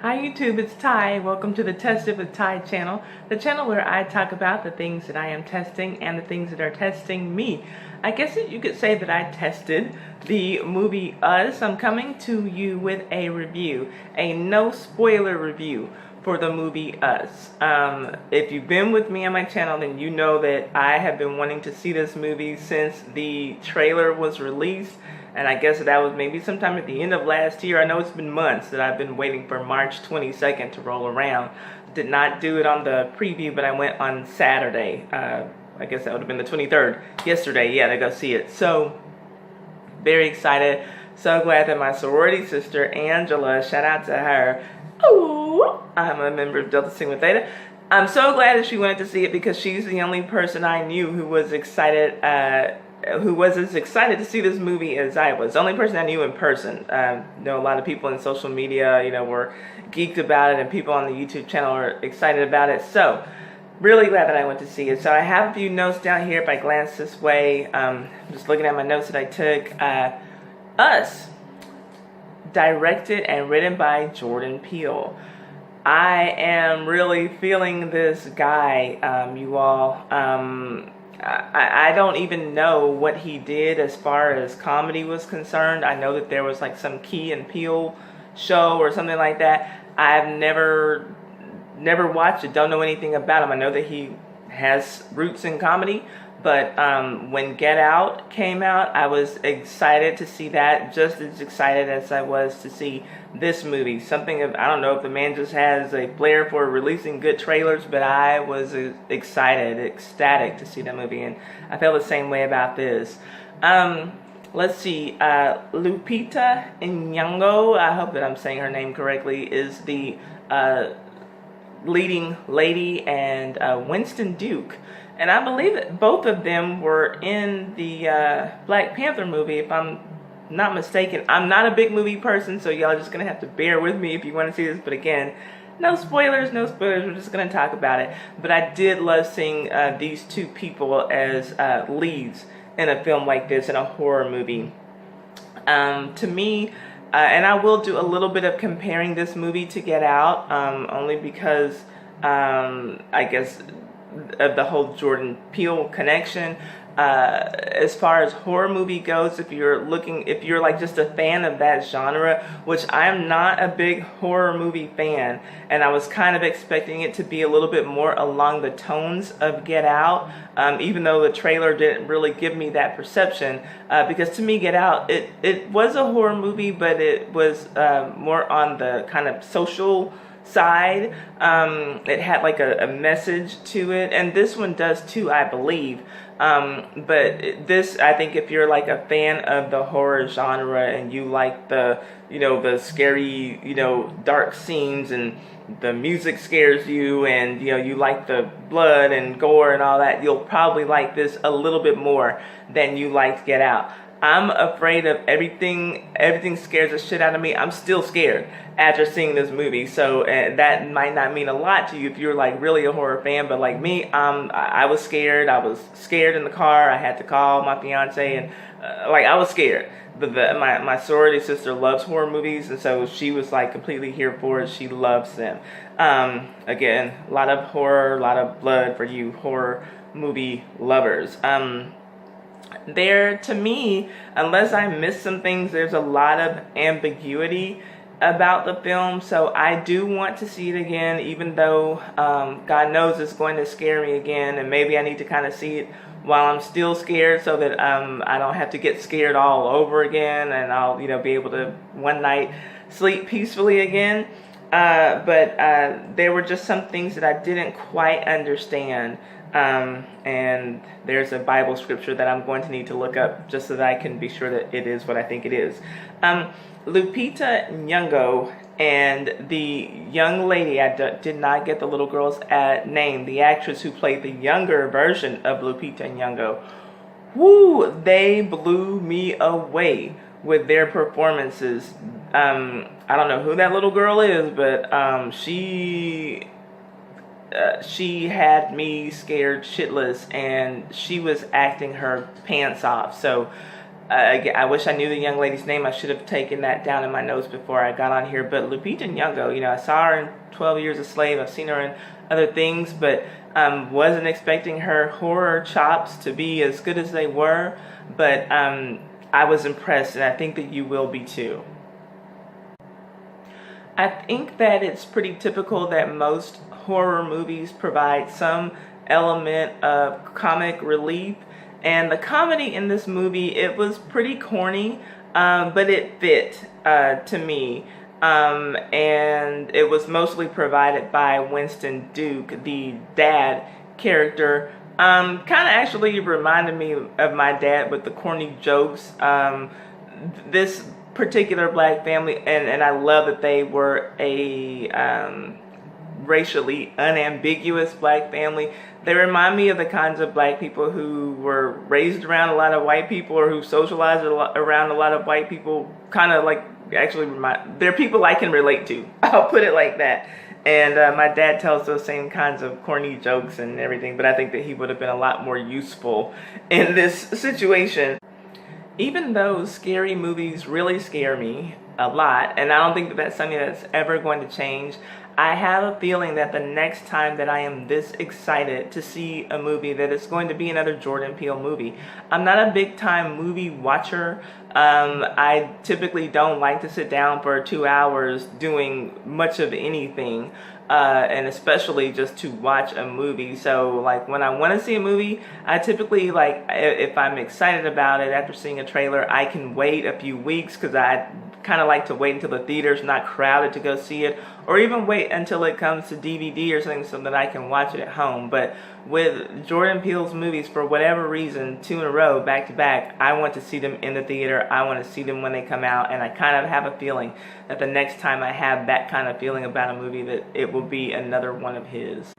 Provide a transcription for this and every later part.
Hi YouTube, it's Ty. Welcome to the Tested with Ty channel, the channel where I talk about the things that I am testing and the things that are testing me. I guess you could say that I tested the movie Us. I'm coming to you with a review, a no spoiler review for the movie Us. If you've been with me on my channel, then you know that I have been wanting to see this movie since the trailer was released. And I guess that was maybe sometime at the end of last year. I know it's been months that I've been waiting for March 22nd to roll around. Did not do it on the preview, but I went on Saturday. I guess that would have been the 23rd. Yesterday, yeah, to go see it. So, very excited. So glad that my sorority sister, Angela, shout out to her. Ooh, I'm a member of Delta Sigma Theta. I'm so glad that she went to see it because she's the only person I knew who was excited who was as excited to see this movie as I was. The only person I knew in person. Know a lot of people in social media, were geeked about it, and people on the YouTube channel are excited about it. So, really glad that I went to see it. So I have a few notes down here if I glance this way. Just looking at my notes that I took. Us, directed and written by Jordan Peele. I am really feeling this guy, you all. I don't even know what he did as far as comedy was concerned. I know that there was like some Key and Peele show or something like that. I've never watched it, don't know anything about him. I know that he has roots in comedy, but when Get Out came out, I was excited to see that, just as excited as I was to see this movie. Something of, I don't know if the man just has a flair for releasing good trailers, but I was excited, ecstatic to see that movie, and I felt the same way about this. Let's see, Lupita Nyong'o, I hope that I'm saying her name correctly, is the leading lady, and Winston Duke. And I believe that both of them were in the Black Panther movie, if I'm not mistaken. I'm not a big movie person, so y'all just going to have to bear with me if you want to see this. But again, no spoilers, no spoilers. We're just going to talk about it. But I did love seeing these two people as leads in a film like this, in a horror movie. To me, and I will do a little bit of comparing this movie to Get Out, only because I guess of the whole Jordan Peele connection. As far as horror movie goes, if you're like just a fan of that genre, which I'm not a big horror movie fan, and I was kind of expecting it to be a little bit more along the tones of Get Out, even though the trailer didn't really give me that perception, because to me Get Out, it was a horror movie, but it was more on the kind of social side. It had like a message to it, and this one does too, I believe. But this, I think if you're like a fan of the horror genre and you like the scary, dark scenes, and the music scares you, and you like the blood and gore and all that, you'll probably like this a little bit more than you liked Get Out. I'm afraid of everything. Everything scares the shit out of me. I'm still scared after seeing this movie. So that might not mean a lot to you if you're like really a horror fan. But like me, I was scared. I was scared in the car. I had to call my fiance, and I was scared. But my sorority sister loves horror movies, and so she was like completely here for it. She loves them. Again, a lot of horror, a lot of blood for you horror movie lovers. There, to me, unless I missed some things, there's a lot of ambiguity about the film, so I do want to see it again, even though God knows it's going to scare me again, and maybe I need to kind of see it while I'm still scared, so that I don't have to get scared all over again, and I'll be able to one night sleep peacefully again. But there were just some things that I didn't quite understand. And there's a Bible scripture that I'm going to need to look up just so that I can be sure that it is what I think it is. Lupita Nyong'o and the young lady, I did not get the little girl's name, the actress who played the younger version of Lupita Nyong'o. Woo, they blew me away with their performances. I don't know who that little girl is, but she had me scared shitless, and she was acting her pants off. So I wish I knew the young lady's name. I should have taken that down in my notes before I got on here. But Lupita Nyong'o, you know, I saw her in 12 Years a Slave. I've seen her in other things, but wasn't expecting her horror chops to be as good as they were. But I was impressed, and I think that you will be too. I think that it's pretty typical that most horror movies provide some element of comic relief. And the comedy in this movie, it was pretty corny, but it fit to me. And it was mostly provided by Winston Duke, the dad character. Kind of actually reminded me of my dad with the corny jokes. This particular black family, and I love that they were a racially unambiguous black family. They remind me of the kinds of black people who were raised around a lot of white people, or who socialized around a lot of white people. Kind of like, actually they're people I can relate to. I'll put it like that. And my dad tells those same kinds of corny jokes and everything, but I think that he would have been a lot more useful in this situation. Even though scary movies really scare me a lot, and I don't think that that's something that's ever going to change, I have a feeling that the next time that I am this excited to see a movie, that it's going to be another Jordan Peele movie. I'm not a big time movie watcher. I typically don't like to sit down for 2 hours doing much of anything. And especially just to watch a movie. So like when I want to see a movie, I typically, like, if I'm excited about it after seeing a trailer, I can wait a few weeks, because I kind of like to wait until the theater's not crowded to go see it, or even wait until it comes to DVD or something so that I can watch it at home. But with Jordan Peele's movies, for whatever reason, 2 in a row, back to back, I want to see them in the theater. I want to see them when they come out, and I kind of have a feeling that the next time I have that kind of feeling about a movie, that it will be another one of his.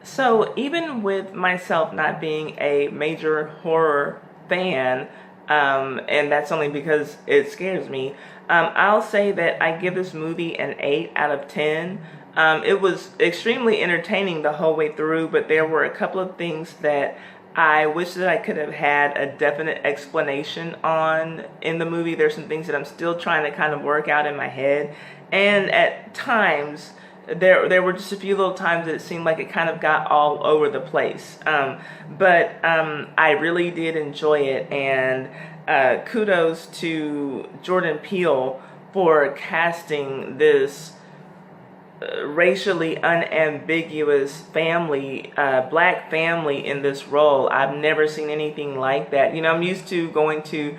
So even with myself not being a major horror fan, and that's only because it scares me, I'll say that I give this movie an 8 out of 10. It was extremely entertaining the whole way through, but there were a couple of things that I wish that I could have had a definite explanation on in the movie. There's some things that I'm still trying to kind of work out in my head. And at times, there were just a few little times that it seemed like it kind of got all over the place. But I really did enjoy it, and kudos to Jordan Peele for casting this racially unambiguous family, black family in this role. I've never seen anything like that. You know, I'm used to going to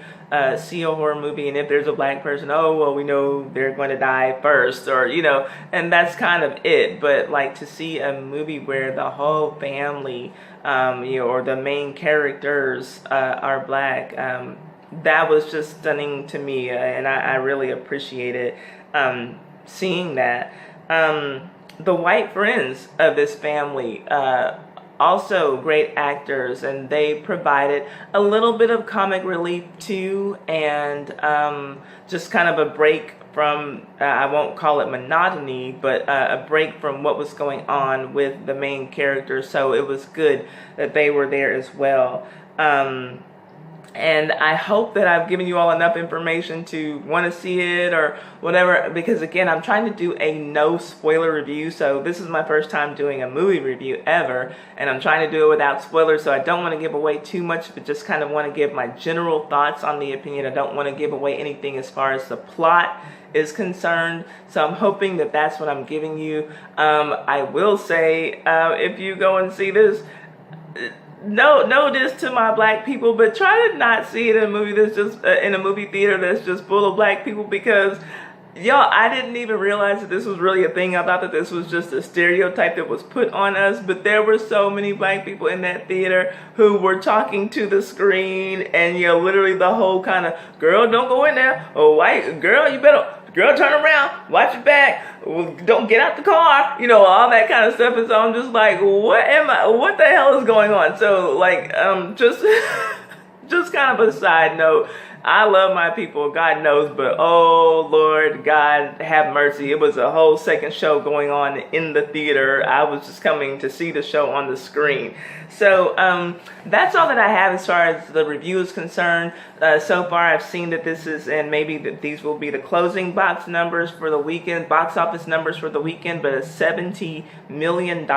see a horror movie, and if there's a black person, oh, well, we know they're going to die first, or, you know, and that's kind of it. But like, to see a movie where the whole family, you know, or the main characters are black, that was just stunning to me, and I really appreciated seeing that. The white friends of this family, also great actors, and they provided a little bit of comic relief too, and just kind of a break from, I won't call it monotony, but a break from what was going on with the main characters. So it was good that they were there as well. And I hope that I've given you all enough information to want to see it or whatever, because again, I'm trying to do a no spoiler review. So this is my first time doing a movie review ever, and I'm trying to do it without spoilers. So I don't want to give away too much, but just kind of want to give my general thoughts on the opinion. I don't want to give away anything as far as the plot is concerned. So I'm hoping that that's what I'm giving you. I will say, if you go and see this, no this to my black people, but try to not see it in a movie that's just in a movie theater that's just full of black people, because y'all, I didn't even realize that this was really a thing. I thought that this was just a stereotype that was put on us, but there were so many black people in that theater who were talking to the screen, and you know, literally the whole kind of, girl, don't go in there, or white girl, you better, girl, turn around, watch your back, don't get out the car, you know, all that kind of stuff. And so I'm just like, what the hell is going on? So like, just kind of a side note, I love my people, God knows, but oh Lord, God have mercy. It was a whole second show going on in the theater. I was just coming to see the show on the screen. So that's all that I have as far as the review is concerned. So far I've seen that this is, and maybe that these will be the closing box numbers for the weekend, box office numbers for the weekend, but a $70 million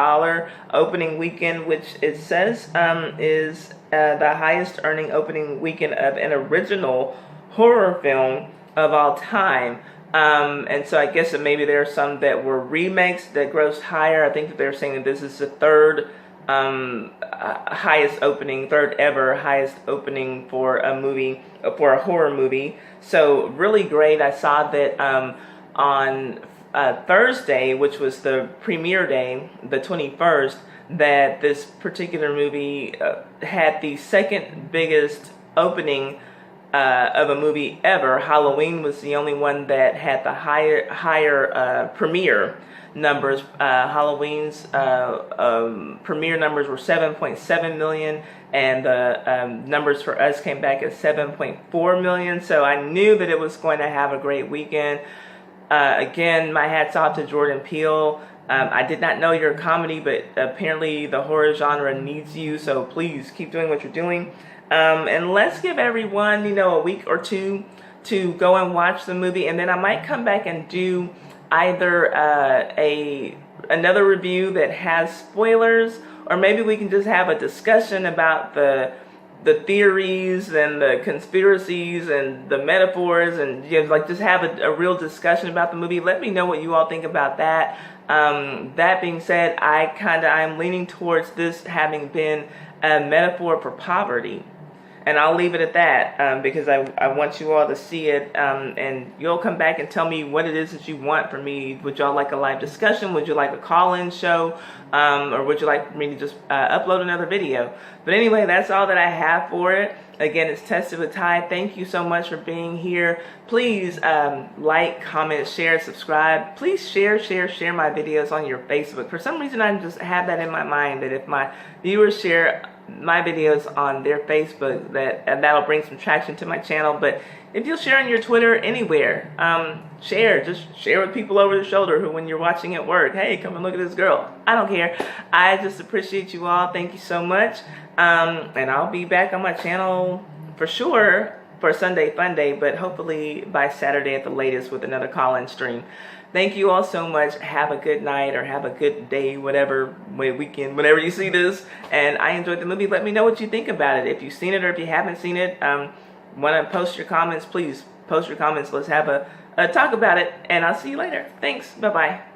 opening weekend, which it says is the highest earning opening weekend of an original horror film of all time. And so I guess that maybe there are some that were remakes that grossed higher. I think that they're saying that this is the third ever highest opening for a movie, for a horror movie. So really great. I saw that on Thursday, which was the premiere day, the 21st, that this particular movie had the second biggest opening of a movie ever. Halloween was the only one that had the higher premiere numbers. Halloween's premiere numbers were 7.7 million, and the numbers for us came back at 7.4 million. So I knew that it was going to have a great weekend. Again, my hat's off to Jordan Peele. I did not know you're a comedy, but apparently the horror genre needs you, so please keep doing what you're doing. And let's give everyone, a week or two to go and watch the movie, and then I might come back and do either another review that has spoilers, or maybe we can just have a discussion about the theories and the conspiracies and the metaphors, and just have a real discussion about the movie. Let me know what you all think about that. That being said, I'm leaning towards this having been a metaphor for poverty. And I'll leave it at that because I want you all to see it, and you'll come back and tell me what it is that you want from me. Would y'all like a live discussion? Would you like a call-in show? Or would you like me to just upload another video? But anyway, that's all that I have for it. Again, it's Tested with Ty. Thank you so much for being here. Please like, comment, share, subscribe. Please share my videos on your Facebook. For some reason, I just have that in my mind that if my viewers share my videos on their Facebook, that'll bring some traction to my channel. But if you'll share on your Twitter, anywhere, just share with people over the shoulder who, when you're watching at work, hey, come and look at this girl. I don't care. I just appreciate you all. Thank you so much. And I'll be back on my channel for sure for Sunday Fun Day, but hopefully by Saturday at the latest with another call-in stream. Thank you all so much. Have a good night or have a good day, whatever, weekend, whenever you see this. And I enjoyed the movie. Let me know what you think about it. If you've seen it or if you haven't seen it, want to post your comments, please post your comments. Let's have a talk about it. And I'll see you later. Thanks. Bye-bye.